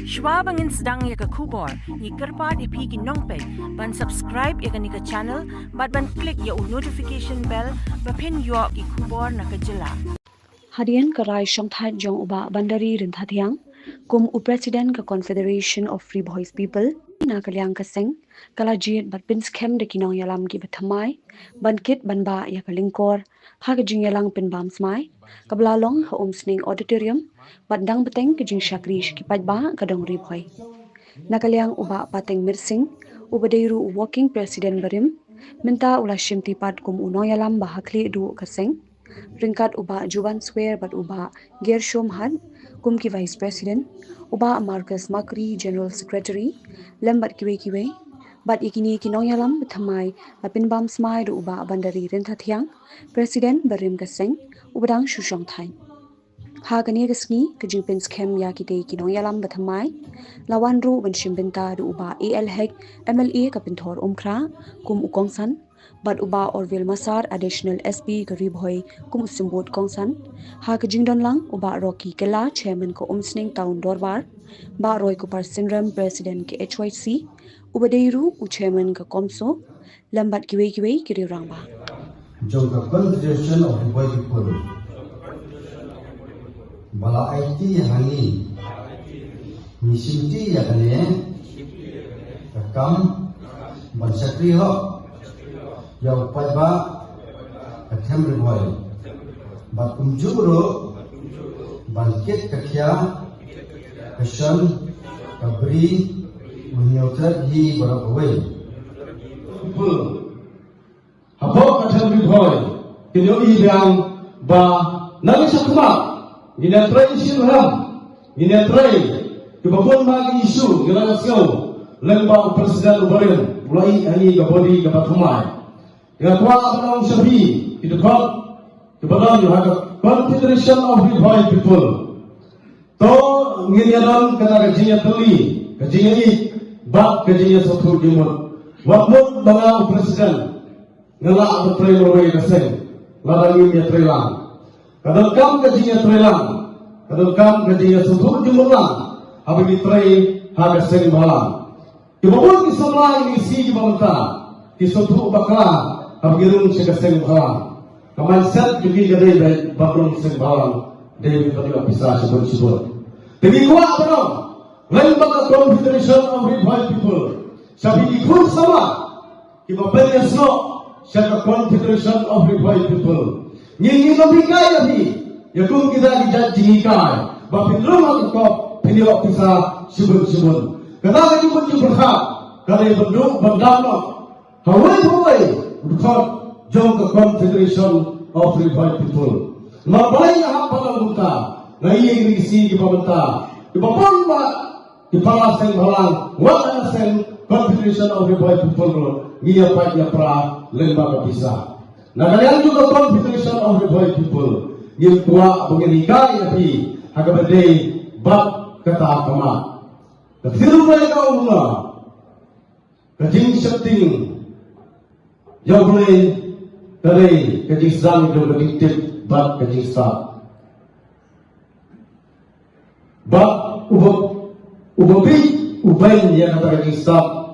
Shwa bangin sedang ya ke kubor, ni kerpat ipi ki nongpek, ban subscribe ya ke ni ke channel, ban klik ya notification bell, pen yo ki kubor na ke jela. Hadian karai shongthat jong uba bandari rinthathiang, kum President ka Confederation of Free Boys People, na kalyang kaseng, kalajit bat pins kem de kinong yalam ki bathamai, ban kit ban ba ya kalingkor, ha ka jing yalang pin bam smai, kablalong ha sning auditorium, bat dang beteng ka jing shakrish ki ba kadong ribhoy. Nakalyang uba pateng mirsing, ubadeiru working president barim, minta ula shimti pat kum unoyalam bahakli du kaseng, ringkat uba Juban Swear bat uba Gershom Had, kum ki vice president, uba Marcus Makri general secretary, lembat kiwe, bat ikini kinongyalam bethamai bapin bam smai du uba bandari rinthathiang, president barim kaseng, ubadang shushong thai. Ha kani gasngi kajing pins kem ya kite kinongyalam bethamai, lawan ru ban shimbinta du uba AL Hek MLA kapinthor umkra, kum ukongsan, bat uba Orville Masar additional SP karib hoy kum simbot kongsan ha ka jingdon lang uba Rocky Kela chairman ko sning town dorbar ba Roy Kupar Syndrome president ke HYC uba deiru chairman ka komso lambat kiwe kiri rangba Jongka Confederation of the Boy People bala IT hani misimti ya kane kam ban sakri ho yang paiba athem riboy bat kumjuro bangkit kakhya kashan kabri munyotra hi barabwe habo athem riboy kinyo ibang ba nang sakma inatrai silham inatrai kebabon magi isu gerasyo lemba presiden ubarin mulai ani gabodi gabatumai dengan tua abang Syafi itu kan kebetulan juga Confederation of Free Boys People. To ngirian kata kajinya teli, kajinya ik, bak kajinya satu jumut. Waktu bang presiden ngelak bertrei lori kaseng, ladang ini trelang. Kadang kam kajinya trelang, kadang kam kajinya satu jumut lang. Habis ditrei habis sering malam. Kemudian kisah ini si pemerintah, kisah tu bakal Abgirun sekaseng balang, kamanset juga jadi baklong seng balang dari berbagai pisah sebut. Jadi kuat benar, lembaga Confederation of Free Boys People, sabi ikut sama, kita beri esok, siapa Confederation of Free Boys People, nyanyi lebih kaya ni, ya kum kita dijanji kaya, bapin rumah kau pilih pisah sebut. Kenapa jumpa berhak, kalau berduk berdampak, hawai. Bukan jom ke Confederation of Free Boys People. Mabalay na hapang buta, ngayeng risi di pamenta, di papamba, di palaseng halang, wala na seng Confederation of Free Boys People, ngiya pa niya pra lembaga bisa. Nagalian juga Confederation of Free Boys People, yung tua bangirikay na pi, hagabaday bak katakama. Katiru na ikaw muna, kajing syapting, yang boleh dari kejisang dan kediktif bat kejisang. Bat ubay yang kata kejisang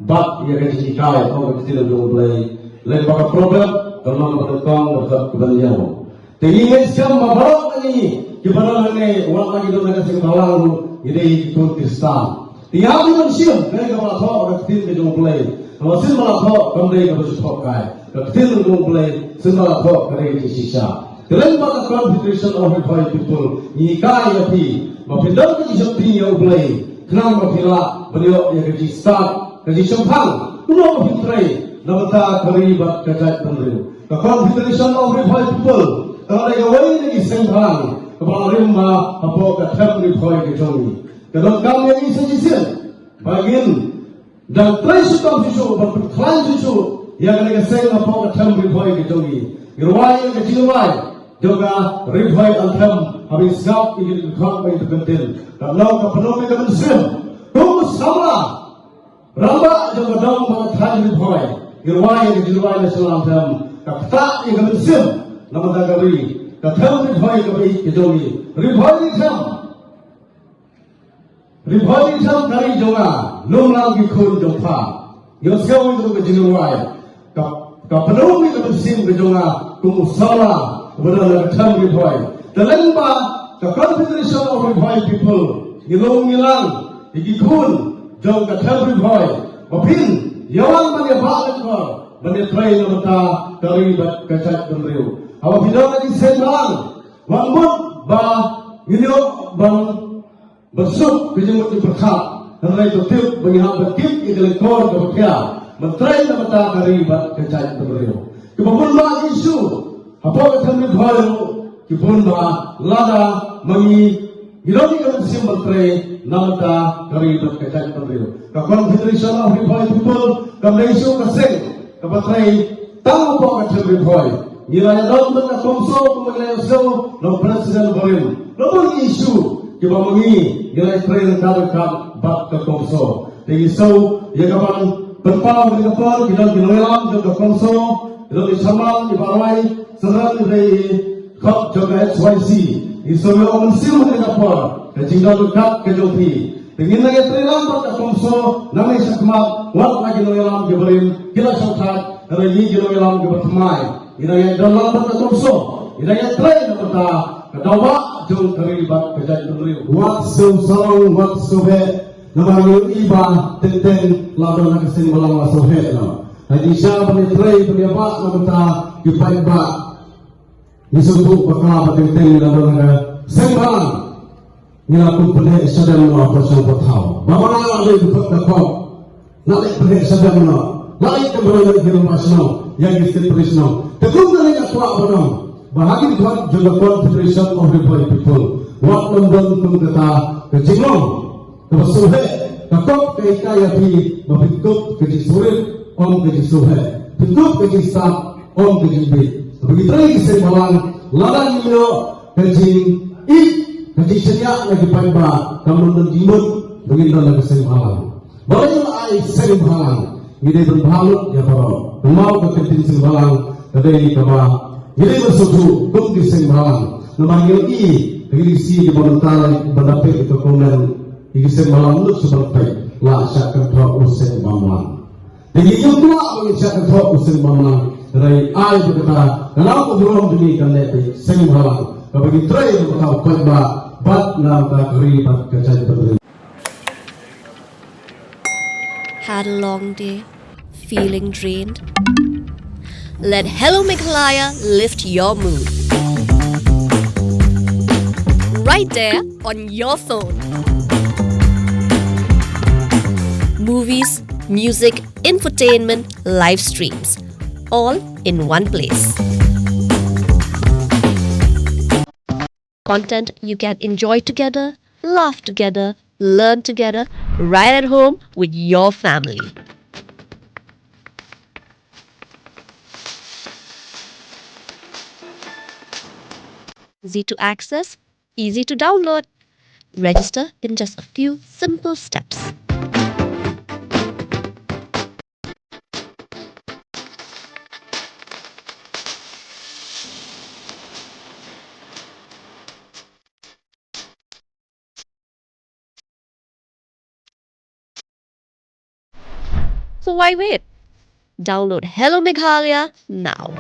bat yang kejikai atau kejisang yang boleh lembaga problem dalam berkong berkat kebalian. Tinggi siam mabarok ini kepada ini orang lagi dalam kasih malang ini itu Kristan. Tiap itu siam mereka malah orang kecil yang boleh. Kalau sin malah thok kamdei ka bersuap kai, ketil dong boleh sin malah thok kare di sisa. Lembaga Confederation of Free Boys People ni kai api, mapindam ka isang tinyo boleh, kenang mapila beliau yang kerja start, kerja sempang, kuno mapintray, namata karibat kajat penelu. Ka Confederation of Free Boys People, kalau ada gawai lagi sempang, kepala rimba apa ka Free Boys kejongi. Kalau kami yang isa bagian dan prinsip itu berklan itu yang mereka sayang apa macam ribuan gitu ni, ribuan kecilai juga ribuan antara habis gap ini dikham itu penting. Kalau kepenuh mereka mensim, tuh sama ramba juga dong mengatakan ribuan kecilai Islam dalam kata yang mensim nama dagari kata ribuan itu ni ribuan itu Ribhoi tham kari jonga, lum lang ki khun jong pha. Yo seo wi ko jinu wai. Ka penuh wi ko sim ke jonga kum usala berala tham ribhoi. Dalam ba the Confederation of Ribhoi people, ngilong ngilang iki khun jong ka tham ribhoi. Bapin yawan mane ba ko mane trai na mata kari bat kacak benriu. Awa bidang lagi senang. Wang mut ba ngilio bang bersuk kejemut di berkhap Henry tutip bagi hak berkip ikhlas kor ke bekia mentrai na mata kari bat kecai berbeliau kebun ba isu apa kata Ribhoi kebun ba lada mengi Gilogi kan sim mentrai na mata kari bat kecai berbeliau ka Confederation of Ribhoi people ka isu kaseng ka mentrai tang apa kata Ribhoi nilai dalam bentuk komso kemudian so no presiden berim no isu kiba mengi nilai train kali kap bat ke komso tinggi so ya kapan berpau di kapal kita dilelang ke komso kita disamal di barai serang dari kap jaga XYZ iso yo mensim di kapal ke jingga dekat ke jopi tinggi lagi train bat ke komso namai sakmat wat lagi dilelang ke berim kita syukat dari ini dilelang ke bertemai ina yang dalam bat ke komso ina yang train kata kedawa jauh terlibat kejadian beliau. Waktu sarang waktu he, nama iba tentang lawan kesin malang waktu he nama. Hadis siapa ni tray penyapat nama ta kipai ba. Disebut bakal tentang lawan sembang. Nila pun pernah sedang melakukan sesuatu hal. Bawa nak lagi dapat kau. Nak pernah sedang melakukan. Lagi kembali lagi rumah senang yang istri perisno. Tekun dari kuat benar. Bahagi tuan juga Confederation of Ribhoi people. Wak London pun kata kejingong, kebasuhe, kakop keikaya pi, mabikop kejisurit, om kejisuhe, bikop kejisap, om kejibit. Begitu lagi sembalang, lalang nyo kejing ik, kejisenya lagi paiba, kamu menjimut, begitu lagi sembalang. Balayla ay sembalang, ngide berbalut ya baro. Mau keketin sembalang, kadai kaba. Jadi bersuju kum kiseng malang, namanggil i kisi di montarai berdapet itu kemudian kiseng malang lu seperti lah syakat thok useng malang. Jadi itu tua mengisyakat thok useng malang dari ai berkata kalau belum demikian lagi seng malang kabagi tray berkata peba bat nam tak ribat kecai berdiri. Had a long day, feeling drained? Let Hello Meghalaya lift your mood. Right there on your phone. Movies, music, infotainment, live streams, all in one place. Content you can enjoy together, laugh together, learn together, right at home with your family. Easy to access, easy to download. Register in just a few simple steps. So why wait? Download Hello Meghalaya now.